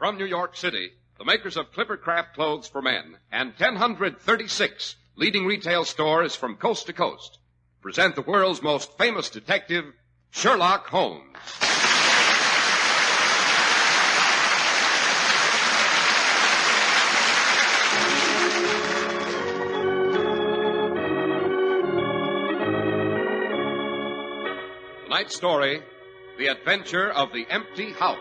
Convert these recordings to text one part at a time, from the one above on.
From New York City, the makers of Clippercraft clothes for men and 1,036 leading retail stores from coast to coast present the world's most famous detective, Sherlock Holmes. Tonight's story, The Adventure of the Empty House.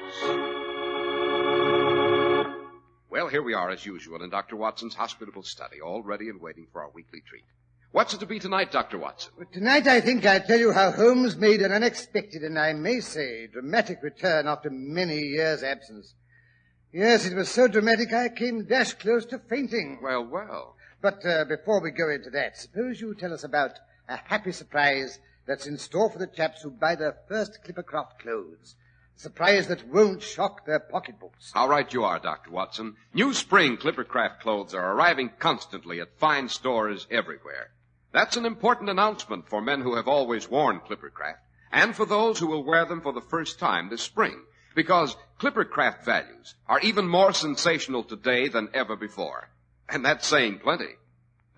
Well, here we are as usual in Dr. Watson's hospitable study, all ready and waiting for our weekly treat. What's it to be tonight, Dr. Watson? Well, tonight I think I'll tell you how Holmes made an unexpected and I may say dramatic return after many years' absence. Yes, it was so dramatic I came dash close to fainting. Well. But before we go into that, suppose you tell us about a happy surprise that's in store for the chaps who buy their first Clippercraft clothes. A surprise that won't shock their pocketbooks. How right you are, Dr. Watson. New spring Clippercraft clothes are arriving constantly at fine stores everywhere. That's an important announcement for men who have always worn Clippercraft, and for those who will wear them for the first time this spring, because Clippercraft values are even more sensational today than ever before. And that's saying plenty.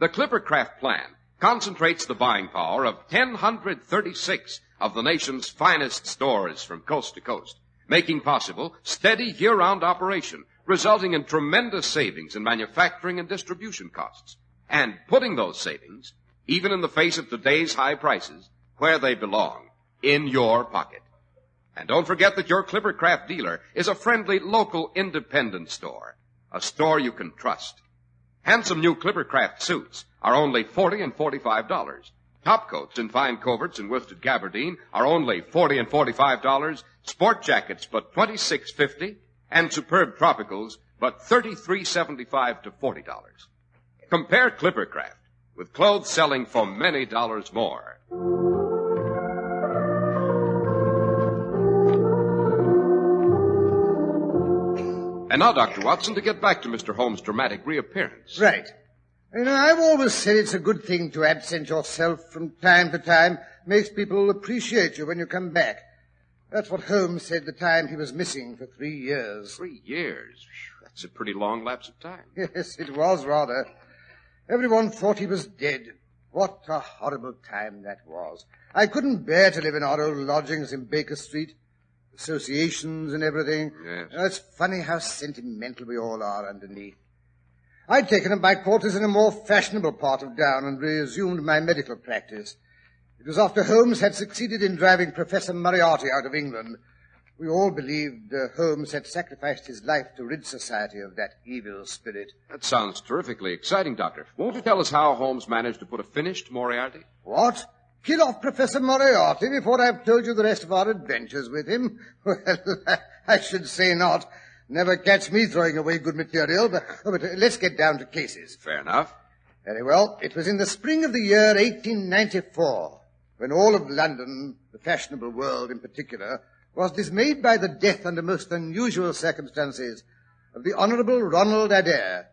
The Clippercraft plan concentrates the buying power of 1,036 of the nation's finest stores from coast to coast, making possible steady year-round operation, resulting in tremendous savings in manufacturing and distribution costs, and putting those savings, even in the face of today's high prices, where they belong, in your pocket. And don't forget that your Clippercraft dealer is a friendly local independent store, a store you can trust. Handsome new Clippercraft suits are only $40 and $45. Top coats in fine coverts and worsted gabardine are only $40 and $45. Sport jackets but $26.50, and superb tropicals but $33.75 to $40. Compare Clippercraft with clothes selling for many dollars more. And now, Dr. Watson, to get back to Mr. Holmes' dramatic reappearance. Right. You know, I've always said it's a good thing to absent yourself from time to time. Makes people appreciate you when you come back. That's what Holmes said the time he was missing for 3 years. 3 years? That's a pretty long lapse of time. Yes, it was rather. Everyone thought he was dead. What a horrible time that was. I couldn't bear to live in our old lodgings in Baker Street. Associations and everything. Yes. It's funny how sentimental we all are underneath. I'd taken up my quarters in a more fashionable part of town and resumed my medical practice. It was after Holmes had succeeded in driving Professor Moriarty out of England. We all believed Holmes had sacrificed his life to rid society of that evil spirit. That sounds terrifically exciting, Doctor. Won't you tell us how Holmes managed to put a finish to Moriarty? What? Kill off Professor Moriarty before I've told you the rest of our adventures with him? Well, I should say not. Never catch me throwing away good material, but let's get down to cases. Fair enough. Very well. It was in the spring of the year 1894, when all of London, the fashionable world in particular, was dismayed by the death under most unusual circumstances of the Honourable Ronald Adair.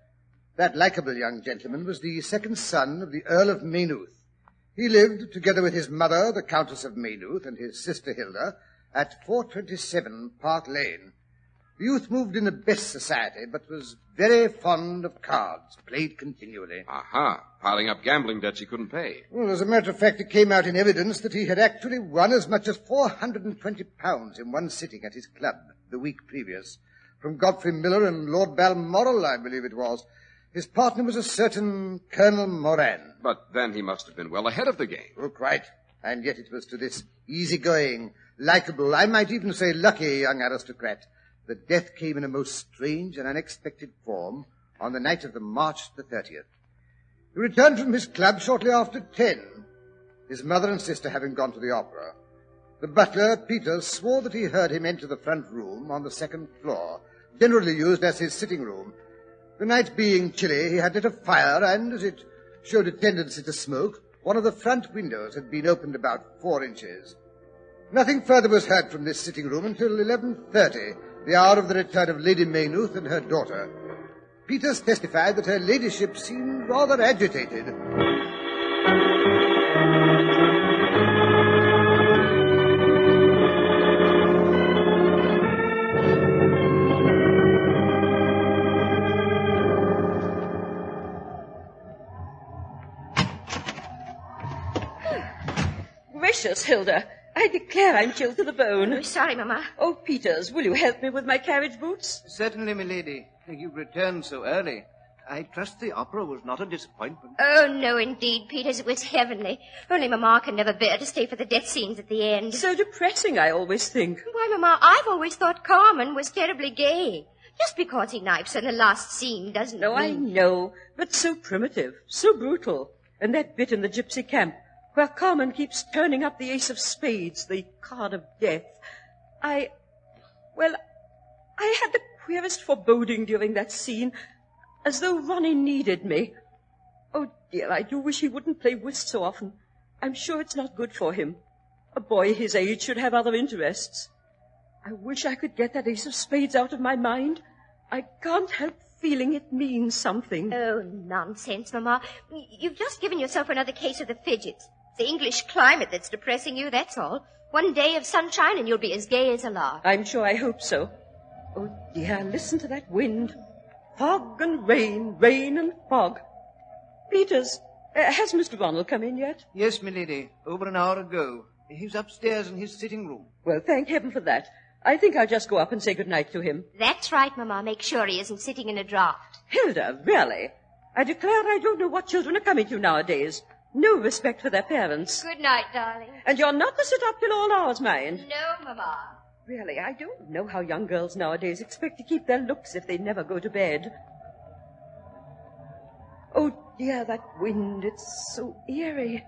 That likeable young gentleman was the second son of the Earl of Maynooth. He lived, together with his mother, the Countess of Maynooth, and his sister Hilda, at 427 Park Lane. The youth moved in the best society, but was very fond of cards, played continually. Aha, piling up gambling debts he couldn't pay. Well, as a matter of fact, it came out in evidence that he had actually won as much as £420 in one sitting at his club the week previous, from Godfrey Miller and Lord Balmoral, I believe it was. His partner was a certain Colonel Moran. But then he must have been well ahead of the game. Oh, quite. And yet it was to this easygoing, likeable, I might even say lucky young aristocrat that death came in a most strange and unexpected form on the night of the March the 30th. He returned from his club shortly after 10, his mother and sister having gone to the opera. The butler, Peter, swore that he heard him enter the front room on the second floor, generally used as his sitting room. The night being chilly, he had lit a fire, and as it showed a tendency to smoke, one of the front windows had been opened about 4 inches. Nothing further was heard from this sitting room until 11:30, the hour of the return of Lady Maynooth and her daughter. Peters testified that her ladyship seemed rather agitated. gracious, Hilda. I declare I'm chilled to the bone. Oh, sorry, Mama. Oh, Peters, will you help me with my carriage boots? Certainly, milady. You've returned so early. I trust the opera was not a disappointment. Oh, no, indeed, Peters. It was heavenly. Only Mama can never bear to stay for the death scenes at the end. So depressing, I always think. Why, Mama, I've always thought Carmen was terribly gay. Just because he knifes her in the last scene doesn't No, I know, but so primitive, so brutal. And that bit in the gypsy camp, where Carmen keeps turning up the ace of spades, the card of death. I had the queerest foreboding during that scene, as though Ronnie needed me. Oh, dear, I do wish he wouldn't play whist so often. I'm sure it's not good for him. A boy his age should have other interests. I wish I could get that ace of spades out of my mind. I can't help feeling it means something. Oh, nonsense, Mama. You've just given yourself another case of the fidgets. It's the English climate that's depressing you, that's all. One day of sunshine and you'll be as gay as a lark. I'm sure I hope so. Oh, dear, listen to that wind. Fog and rain, rain and fog. Peters, has Mr. Ronald come in yet? Yes, milady. Over an hour ago. He's upstairs in his sitting room. Well, thank heaven for that. I think I'll just go up and say good night to him. That's right, Mama. Make sure he isn't sitting in a draught. Hilda, really? I declare I don't know what children are coming to nowadays. No respect for their parents. Good night, darling. And you're not to sit up till all hours, mind. No, Mama. Really, I don't know how young girls nowadays expect to keep their looks if they never go to bed. Oh, dear, that wind, it's so eerie.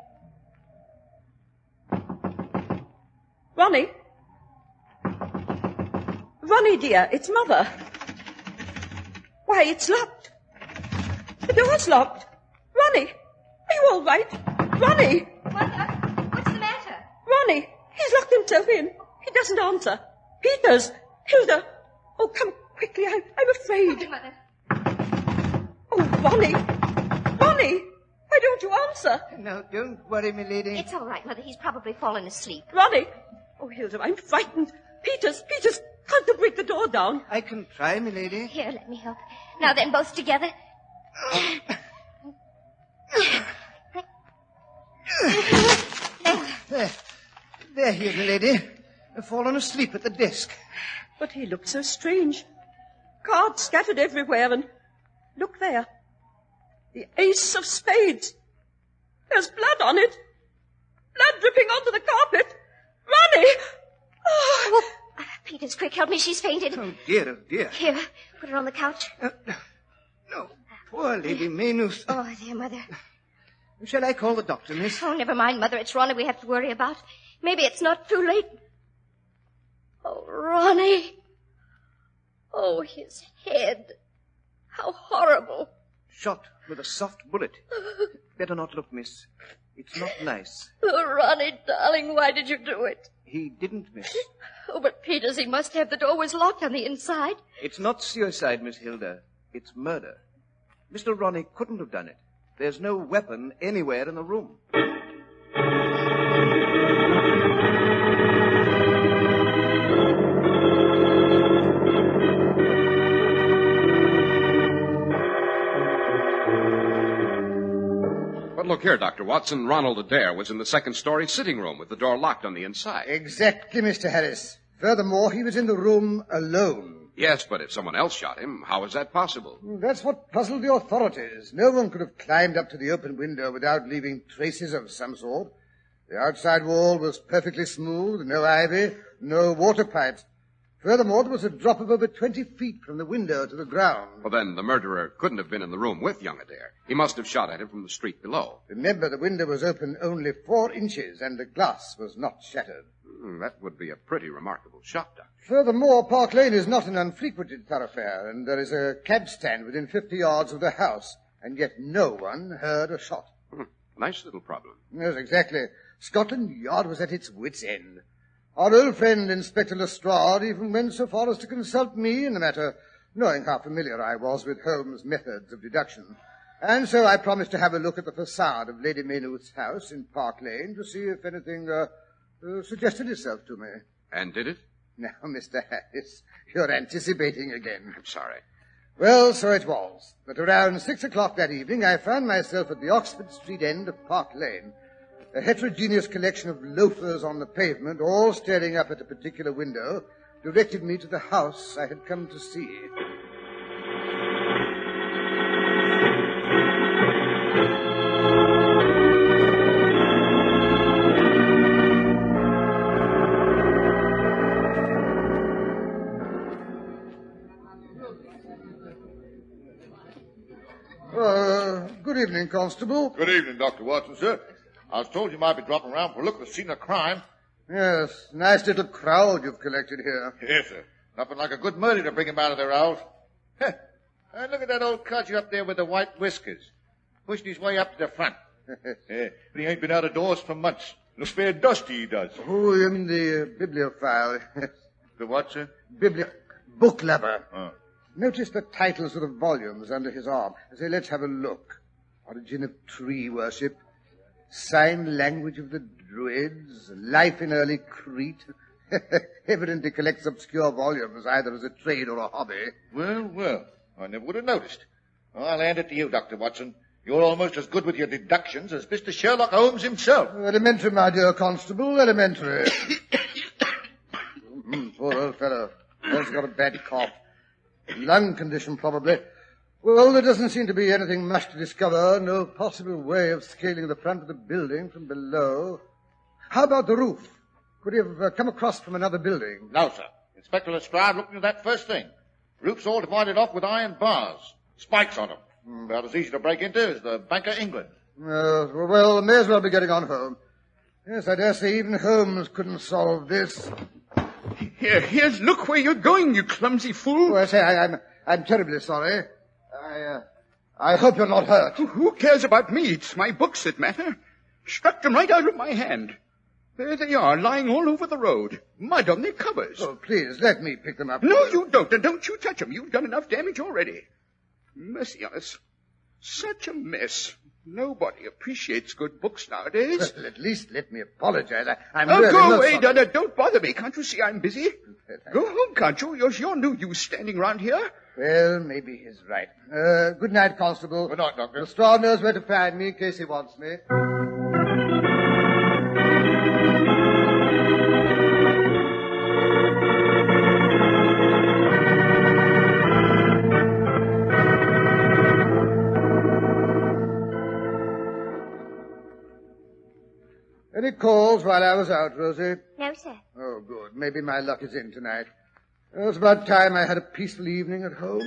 Ronnie? Ronnie, dear, it's Mother. Why, it's locked. The door's locked. Ronnie, are you all right? Ronnie! What's the matter? Ronnie, he's locked himself in. He doesn't answer. Peters! Hilda! Oh, come quickly, I'm afraid. Okay, Mother. Oh, Ronnie! Ronnie! Why don't you answer? No, don't worry, milady. It's all right, Mother. He's probably fallen asleep. Ronnie! Oh, Hilda, I'm frightened. Peters, can't you break the door down? I can try, milady. Here, let me help. Now then, both together. There he is, milady. Fallen asleep at the desk. But he looked so strange. Cards scattered everywhere, and look there. The ace of spades. There's blood on it. Blood dripping onto the carpet. Ronnie! Oh. Peters, quick, help me. She's fainted. Oh, dear. Here, put her on the couch. No, poor Lady Maynooth. Oh, dear, Mother. Shall I call the doctor, miss? Oh, never mind, Mother. It's Ronnie we have to worry about. Maybe it's not too late. Oh, Ronnie. Oh, his head. How horrible. Shot with a soft bullet. Better not look, miss. It's not nice. Oh, Ronnie, darling, why did you do it? He didn't, miss. Oh, but Peters, he must have. The door was locked on the inside. It's not suicide, Miss Hilda. It's murder. Mr. Ronnie couldn't have done it. There's no weapon anywhere in the room. But look here, Dr. Watson. Ronald Adair was in the second-story sitting room with the door locked on the inside. Exactly, Mr. Harris. Furthermore, he was in the room alone. Yes, but if someone else shot him, how is that possible? That's what puzzled the authorities. No one could have climbed up to the open window without leaving traces of some sort. The outside wall was perfectly smooth, no ivy, no water pipes. Furthermore, there was a drop of over 20 feet from the window to the ground. Well, then the murderer couldn't have been in the room with young Adair. He must have shot at him from the street below. Remember, the window was open only 4 inches, and the glass was not shattered. That would be a pretty remarkable shot, Doctor. Furthermore, Park Lane is not an unfrequented thoroughfare, and there is a cab stand within 50 yards of the house, and yet no one heard a shot. Nice little problem. Yes, exactly. Scotland Yard was at its wits' end. Our old friend, Inspector Lestrade, even went so far as to consult me in the matter, knowing how familiar I was with Holmes' methods of deduction. And so I promised to have a look at the facade of Lady Maynooth's house in Park Lane to see if anything suggested itself to me. And did it? Now, Mr. Harris, you're anticipating again. I'm sorry. Well, so it was. But around 6 o'clock that evening, I found myself at the Oxford Street end of Park Lane. A heterogeneous collection of loafers on the pavement, all staring up at a particular window, directed me to the house I had come to see. Good evening, Constable. Good evening, Dr. Watson, sir. I was told you might be dropping around for a look at the scene of crime. Yes, nice little crowd you've collected here. Yes, sir. Nothing like a good murder to bring him out of their owls. Look at that old codger up there with the white whiskers, pushing his way up to the front. But he ain't been out of doors for months. Looks fair dusty, he does. Oh, you mean the bibliophile. The what, sir? Book lover. Oh. Notice the titles of the volumes under his arm. Say, let's have a look. Origin of Tree Worship, Sign Language of the Druids, Life in Early Crete. Evidently collects obscure volumes, either as a trade or a hobby. Well, I never would have noticed. I'll hand it to you, Dr. Watson. You're almost as good with your deductions as Mr. Sherlock Holmes himself. Elementary, my dear Constable, elementary. Poor old fellow. He's got a bad cough. Lung condition, probably. Well, there doesn't seem to be anything much to discover. No possible way of scaling the front of the building from below. How about the roof? Could he have come across from another building? No, sir. Inspector Lestrade looked into that first thing. Roof's all divided off with iron bars. Spikes on them. About as easy to break into as the Bank of England. Well, may as well be getting on home. Yes, I dare say even Holmes couldn't solve this. Here's look where you're going, you clumsy fool. Oh, I say, I'm terribly sorry. I hope you're not hurt. Who cares about me? It's my books that matter. Struck them right out of my hand. There they are, lying all over the road. Mud on their covers. Oh, please, let me pick them up. No, you don't. And don't you touch them. You've done enough damage already. Mercy on us. Such a mess. Nobody appreciates good books nowadays. Well, at least let me apologize. I'm really go away, Dada. Don't bother me. Can't you see I'm busy? Go home, can't you? You're no use standing around here. Well, maybe he's right. Good night, Constable. Good night, Doctor. Lestrade knows where to find me in case he wants me. Any calls while I was out, Rosie? No, sir. Oh, good. Maybe my luck is in tonight. It was about time I had a peaceful evening at home.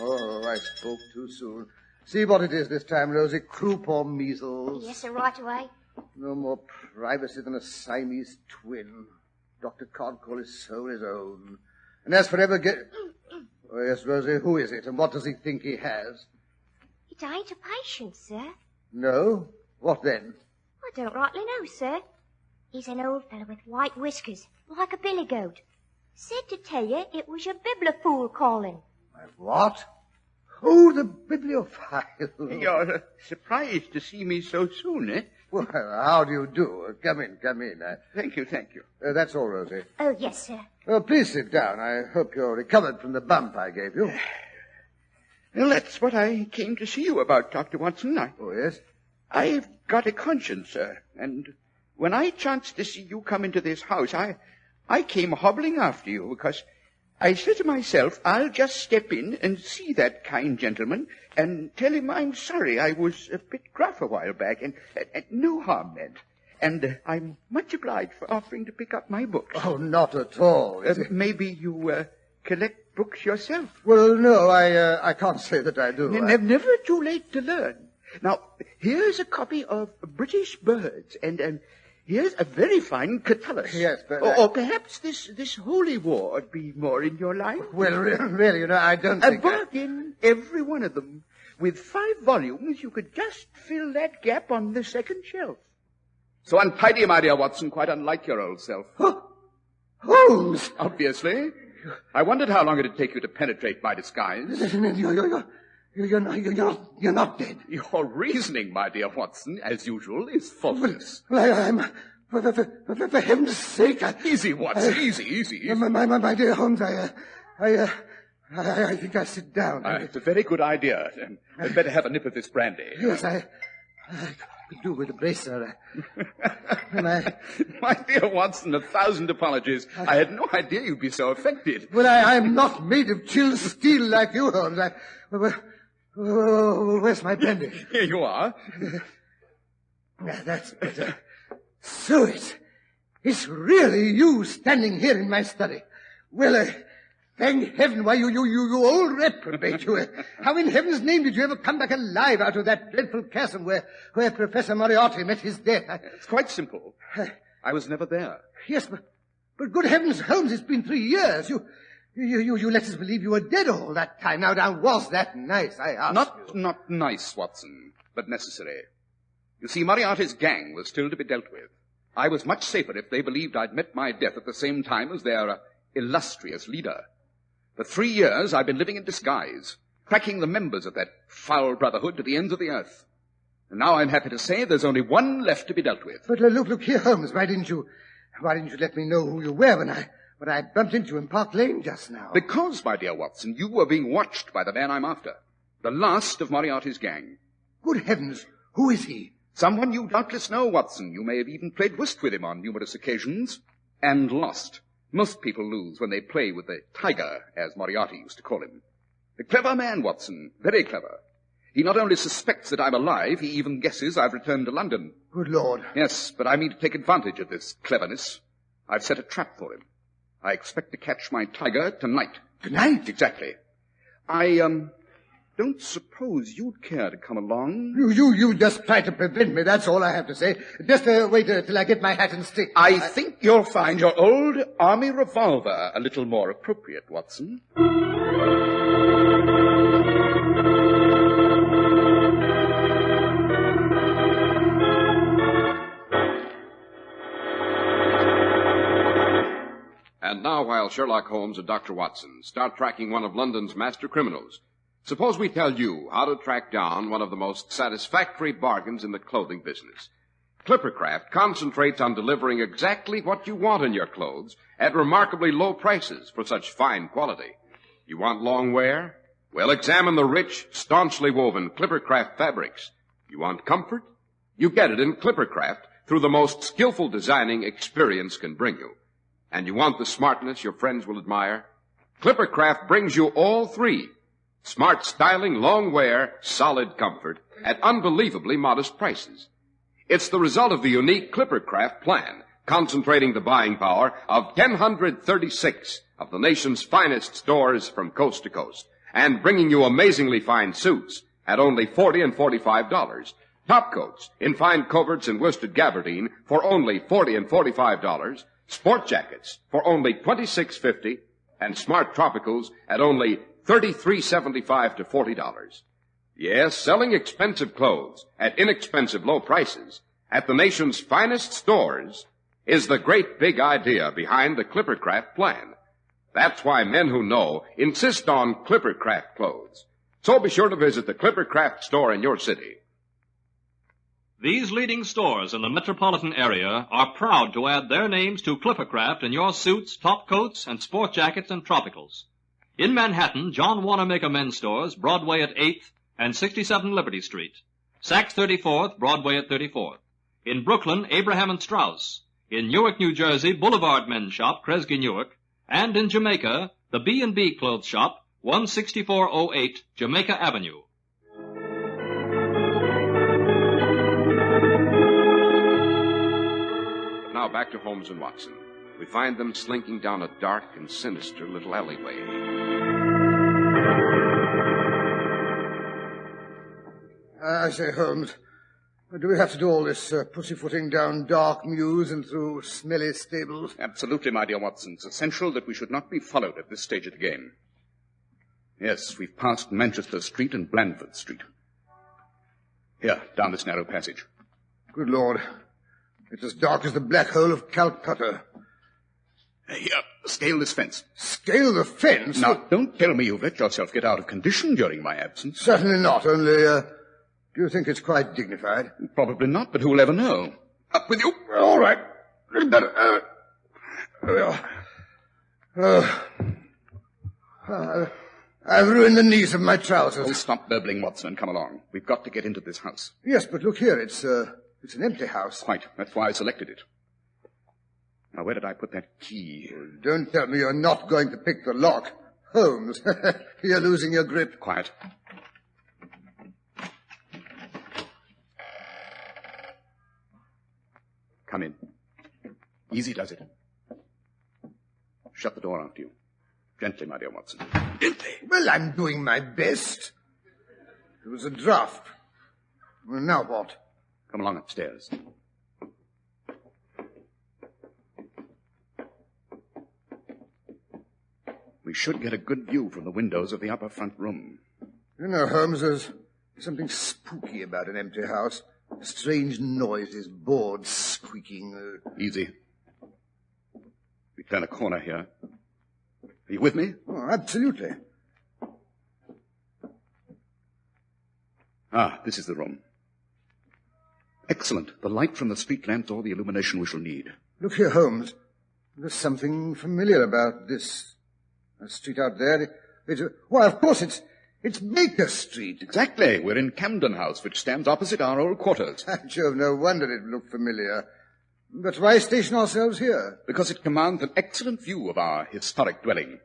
Oh, I spoke too soon. See what it is this time, Rosie. Croup or measles? Yes, sir, right away. No more privacy than a Siamese twin. Dr. Codcall his soul his own. And as for ever Oh, yes, Rosie, who is it, and what does he think he has? It ain't a patient, sir. No? What then? I don't rightly know, sir. He's an old fellow with white whiskers, like a billy goat. Said to tell you it was your bibliophile calling. My what? Oh, the bibliophile. You're surprised to see me so soon, eh? Well, how do you do? Come in. Thank you. That's all, Rosie. Oh, yes, sir. Please sit down. I hope you're recovered from the bump I gave you. Well, that's what I came to see you about, Dr. Watson. Oh, yes? I've got a conscience, sir, and when I chanced to see you come into this house, I came hobbling after you because I said to myself, I'll just step in and see that kind gentleman and tell him I'm sorry I was a bit gruff a while back and no harm meant. And I'm much obliged for offering to pick up my books. Oh, not at all. Maybe you collect books yourself? Well, no, I can't say that I do. Never too late to learn. Now, here's a copy of British Birds, and here's a very fine Catullus. Yes, but... Or perhaps this Holy War would be more in your line. Well, really, I don't think... A bargain, every one of them. With 5 volumes, you could just fill that gap on the second shelf. So untidy, my dear Watson, quite unlike your old self. Holmes! Obviously. I wondered how long it'd take you to penetrate my disguise. You're not dead. Your reasoning, my dear Watson, as usual, is faultless. Well, for heaven's sake... Easy, Watson, easy. My dear Holmes, I think I'll sit down. It's a very good idea. I'd better have a nip of this brandy. Yes, could do with a brace, sir. Am I... My dear Watson, 1,000 apologies. I had no idea you'd be so affected. Well, I'm not made of chilled steel like you, Holmes. Where's my brandy? Here you are. That's better. So it's really you standing here in my study. Well, thank heaven, why, you old reprobate, you. How in heaven's name did you ever come back alive out of that dreadful chasm where Professor Moriarty met his death? It's quite simple. I was never there. Yes, but good heavens, Holmes, it's been 3 years. You let us believe you were dead all that time. Now, was that nice, I ask you? Not nice, Watson, but necessary. You see, Moriarty's gang was still to be dealt with. I was much safer if they believed I'd met my death at the same time as their illustrious leader. For 3 years, I've been living in disguise, tracking the members of that foul brotherhood to the ends of the earth. And now I'm happy to say there's only one left to be dealt with. But look here, Holmes, why didn't you let me know who you were when I bumped into you in Park Lane just now? Because, my dear Watson, you were being watched by the man I'm after. The last of Moriarty's gang. Good heavens, who is he? Someone you doubtless know, Watson. You may have even played whist with him on numerous occasions. And lost. Most people lose when they play with the tiger, as Moriarty used to call him. A clever man, Watson. Very clever. He not only suspects that I'm alive, he even guesses I've returned to London. Good Lord. Yes, but I mean to take advantage of this cleverness. I've set a trap for him. I expect to catch my tiger tonight. Tonight? Exactly. I, don't suppose you'd care to come along? You just try to prevent me, that's all I have to say. Just wait till I get my hat and stick. I think you'll find your old army revolver a little more appropriate, Watson. And now, while Sherlock Holmes and Dr. Watson start tracking one of London's master criminals, suppose we tell you how to track down one of the most satisfactory bargains in the clothing business. Clippercraft concentrates on delivering exactly what you want in your clothes at remarkably low prices for such fine quality. You want long wear? Well, examine the rich, staunchly woven Clippercraft fabrics. You want comfort? You get it in Clippercraft through the most skillful designing experience can bring you. And you want the smartness your friends will admire? Clippercraft brings you all three. Smart styling, long wear, solid comfort at unbelievably modest prices. It's the result of the unique Clippercraft plan, concentrating the buying power of 1,036 of the nation's finest stores from coast to coast, and bringing you amazingly fine suits at only $40 and $45. Top coats in fine coverts and worsted gabardine for only $40 and $45. Sport jackets for only $26.50, and smart tropicals at only $33.75 to $40. Yes, selling expensive clothes at inexpensive low prices at the nation's finest stores is the great big idea behind the Clippercraft plan. That's why men who know insist on Clippercraft clothes. So be sure to visit the Clippercraft store in your city. These leading stores in the metropolitan area are proud to add their names to Clippercraft in your suits, top coats, and sport jackets and tropicals. In Manhattan, John Wanamaker Men's Stores, Broadway at 8th and 67 Liberty Street. Saks 34th, Broadway at 34th. In Brooklyn, Abraham and Strauss. In Newark, New Jersey, Boulevard Men's Shop, Kresge Newark. And in Jamaica, the B&B Clothes Shop, 16408 Jamaica Avenue. Now back to Holmes and Watson. We find them slinking down a dark and sinister little alleyway. I say, Holmes, do we have to do all this pussyfooting down dark mews and through smelly stables? Absolutely, my dear Watson. It's essential that we should not be followed at this stage of the game. Yes, we've passed Manchester Street and Blandford Street. Here, down this narrow passage. Good Lord. It's as dark as the black hole of Calcutta. Here, scale this fence. Scale the fence? Now, don't tell me you've let yourself get out of condition during my absence. Certainly not, only, do you think it's quite dignified? Probably not, but who'll ever know? Up with you. All right. Little better. I've ruined the knees of my trousers. Oh, stop burbling, Watson, and come along. We've got to get into this house. Yes, but look here. It's an empty house. Quite. That's why I selected it. Now, where did I put that key? Well, don't tell me you're not going to pick the lock. Holmes, you're losing your grip. Quiet. Come in. Easy does it. Shut the door after you. Gently, my dear Watson. Gently. Well, I'm doing my best. It was a draft. Well, now what? Come along upstairs. We should get a good view from the windows of the upper front room. You know, Holmes, there's something spooky about an empty house. Strange noises, boards squeaking. Easy. We turn a corner here. Are you with me? Oh, absolutely. This is the room. Excellent. The light from the street lamps, all the illumination we shall need. Look here, Holmes. There's something familiar about this street out there. Why, of course, it's Baker Street. Exactly. We're in Camden House, which stands opposite our old quarters. Jove, no wonder it looked familiar. But why station ourselves here? Because it commands an excellent view of our historic dwelling.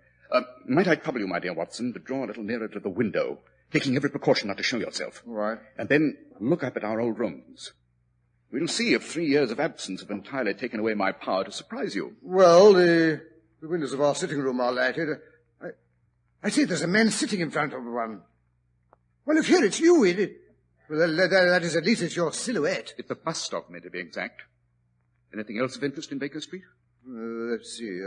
Might I trouble you, my dear Watson, to draw a little nearer to the window, taking every precaution not to show yourself. All right. And then look up at our old rooms. We'll see if 3 years of absence have entirely taken away my power to surprise you. Well, the windows of our sitting room are lighted. I see there's a man sitting in front of one. Well, look here, it's you. Well, that is, at least it's your silhouette. It's a bust of me, to be exact. Anything else of interest in Baker Street? Let's see.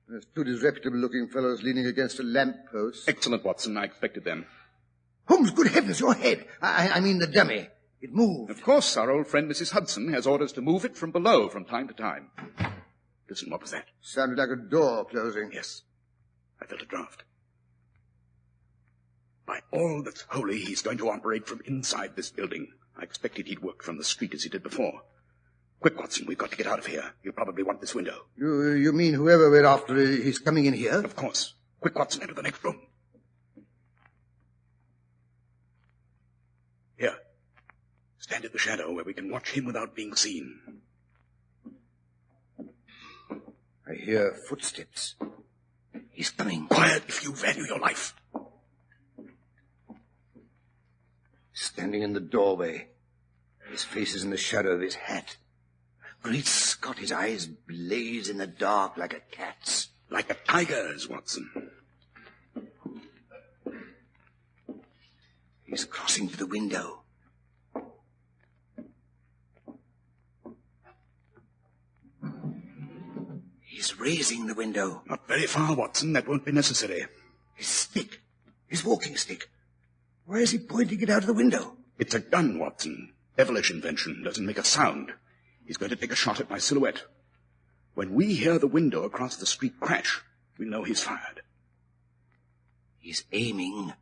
There's two disreputable-looking fellows leaning against a lamp-post. Excellent, Watson. I expected them. Holmes, good heavens, your head. I mean the dummy. It moved. Of course, our old friend Mrs. Hudson has orders to move it from below from time to time. Listen, what was that? Sounded like a door closing. Yes. I felt a draft. By all that's holy, he's going to operate from inside this building. I expected he'd work from the street as he did before. Quick, Watson, we've got to get out of here. He'll probably want this window. You mean whoever we're after, he's coming in here? Of course. Quick, Watson, enter the next room. Here. Stand in the shadow where we can watch him without being seen. I hear footsteps. He's coming. Quiet if you value your life. Standing in the doorway. His face is in the shadow of his hat. Great Scott, his eyes blaze in the dark like a cat's. Like a tiger's, Watson. He's crossing to the window. He's raising the window. Not very far, Watson. That won't be necessary. His stick. His walking stick. Why is he pointing it out of the window? It's a gun, Watson. Devilish invention. Doesn't make a sound. He's going to take a shot at my silhouette. When we hear the window across the street crash, we know he's fired. He's aiming.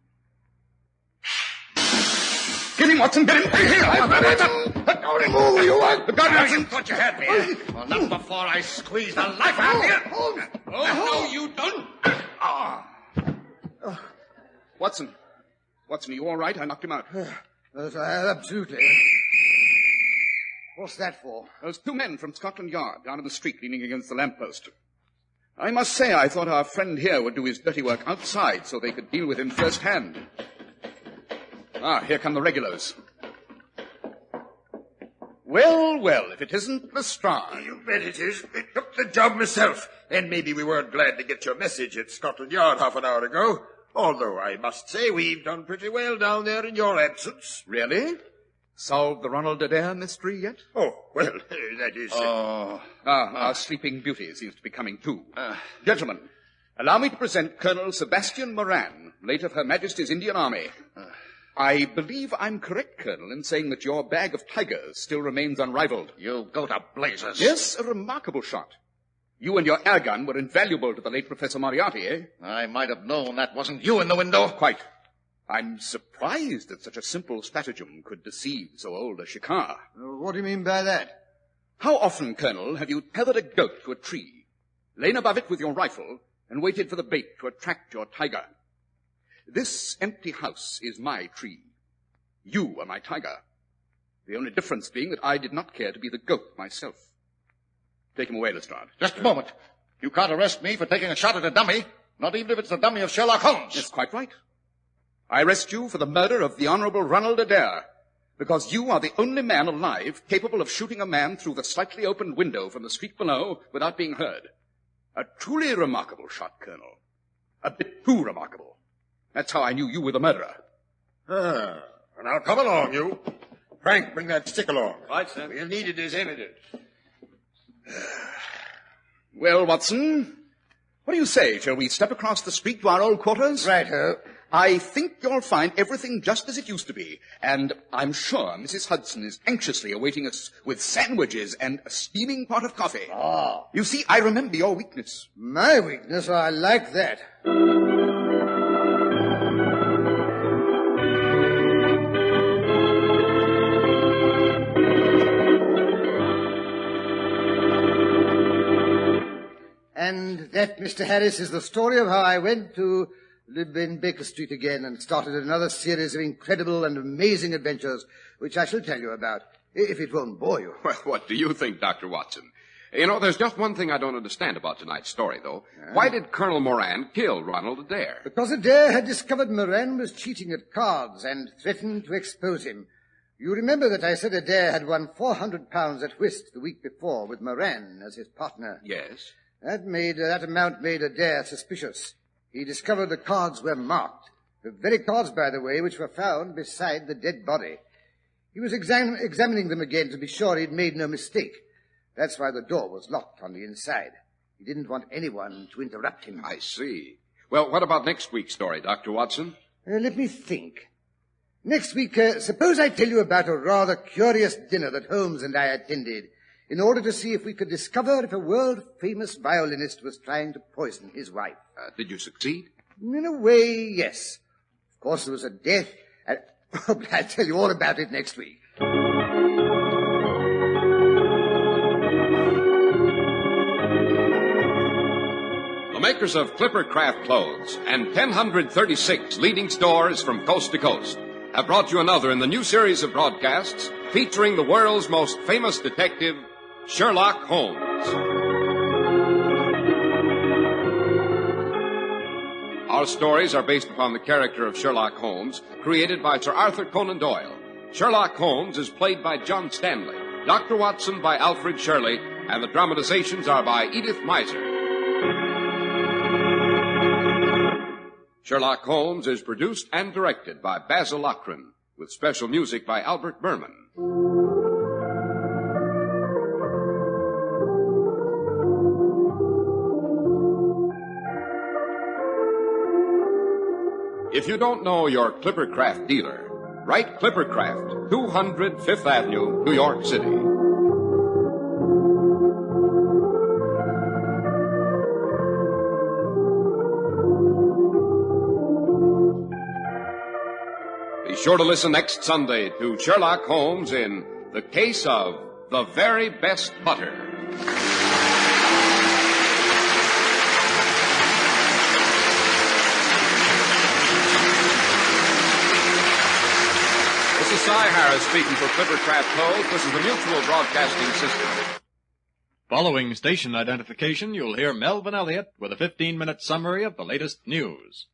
Get him, Watson! Get him! Here! I've got him! Don't move, you want... You thought you had me. Well, not before I squeeze the life out of you. Oh, no, you don't! Watson, are you all right? I knocked him out. Absolutely. What's that for? Those two men from Scotland Yard down in the street leaning against the lamppost. I must say I thought our friend here would do his dirty work outside so they could deal with him firsthand. Here come the regulars. Well, if it isn't Lestrade. You bet it is. It took the job myself. And maybe we weren't glad to get your message at Scotland Yard half an hour ago. Although I must say we've done pretty well down there in your absence. Really? Solved the Ronald Adair mystery yet? Oh, well, that is... Our sleeping beauty seems to be coming too. Gentlemen, allow me to present Colonel Sebastian Moran, late of Her Majesty's Indian Army. I believe I'm correct, Colonel, in saying that your bag of tigers still remains unrivaled. You go to blazes. Yes, a remarkable shot. You and your air gun were invaluable to the late Professor Moriarty, eh? I might have known that wasn't you in the window. Quite. I'm surprised that such a simple stratagem could deceive so old a shikar. What do you mean by that? How often, Colonel, have you tethered a goat to a tree, lain above it with your rifle, and waited for the bait to attract your tiger? This empty house is my tree. You are my tiger. The only difference being that I did not care to be the goat myself. Take him away, Lestrade. Just a moment. You can't arrest me for taking a shot at a dummy, not even if it's the dummy of Sherlock Holmes. That's quite right. I arrest you for the murder of the Honorable Ronald Adair, because you are the only man alive capable of shooting a man through the slightly opened window from the street below without being heard. A truly remarkable shot, Colonel. A bit too remarkable. That's how I knew you were the murderer. Now come along, you. Frank, bring that stick along. Right, sir. We'll need it as evidence. Well, Watson, what do you say? Shall we step across the street to our old quarters? Right-ho. I think you'll find everything just as it used to be, and I'm sure Mrs. Hudson is anxiously awaiting us with sandwiches and a steaming pot of coffee. Ah. You see, I remember your weakness. My weakness? I like that. And that, Mr. Harris, is the story of how I went to live in Baker Street again and started another series of incredible and amazing adventures, which I shall tell you about, if it won't bore you. Well, what do you think, Dr. Watson? You know, there's just one thing I don't understand about tonight's story, though. Why did Colonel Moran kill Ronald Adair? Because Adair had discovered Moran was cheating at cards and threatened to expose him. You remember that I said Adair had won £400 at whist the week before with Moran as his partner. Yes. That amount made Adair suspicious. He discovered the cards were marked. The very cards, by the way, which were found beside the dead body. He was examining them again to be sure he'd made no mistake. That's why the door was locked on the inside. He didn't want anyone to interrupt him. I see. Well, what about next week's story, Dr. Watson? Let me think. Next week, suppose I tell you about a rather curious dinner that Holmes and I attended in order to see if we could discover if a world-famous violinist was trying to poison his wife. Did you succeed? In a way, yes. Of course, there was a death, and I'll tell you all about it next week. The makers of Clipper Craft Clothes and 1,036 leading stores from coast to coast have brought you another in the new series of broadcasts featuring the world's most famous detective, Sherlock Holmes. Our stories are based upon the character of Sherlock Holmes, created by Sir Arthur Conan Doyle. Sherlock Holmes is played by John Stanley, Dr. Watson by Alfred Shirley, and the dramatizations are by Edith Meiser. Sherlock Holmes is produced and directed by Basil Lochran, with special music by Albert Berman. If you don't know your Clippercraft dealer, write Clippercraft, 200 Fifth Avenue, New York City. Be sure to listen next Sunday to Sherlock Holmes in The Case of the Very Best Butter. This is Cy Harris speaking for Clippercraft Clothes. This is the Mutual Broadcasting System. Following station identification, you'll hear Melvin Elliott with a 15-minute summary of the latest news.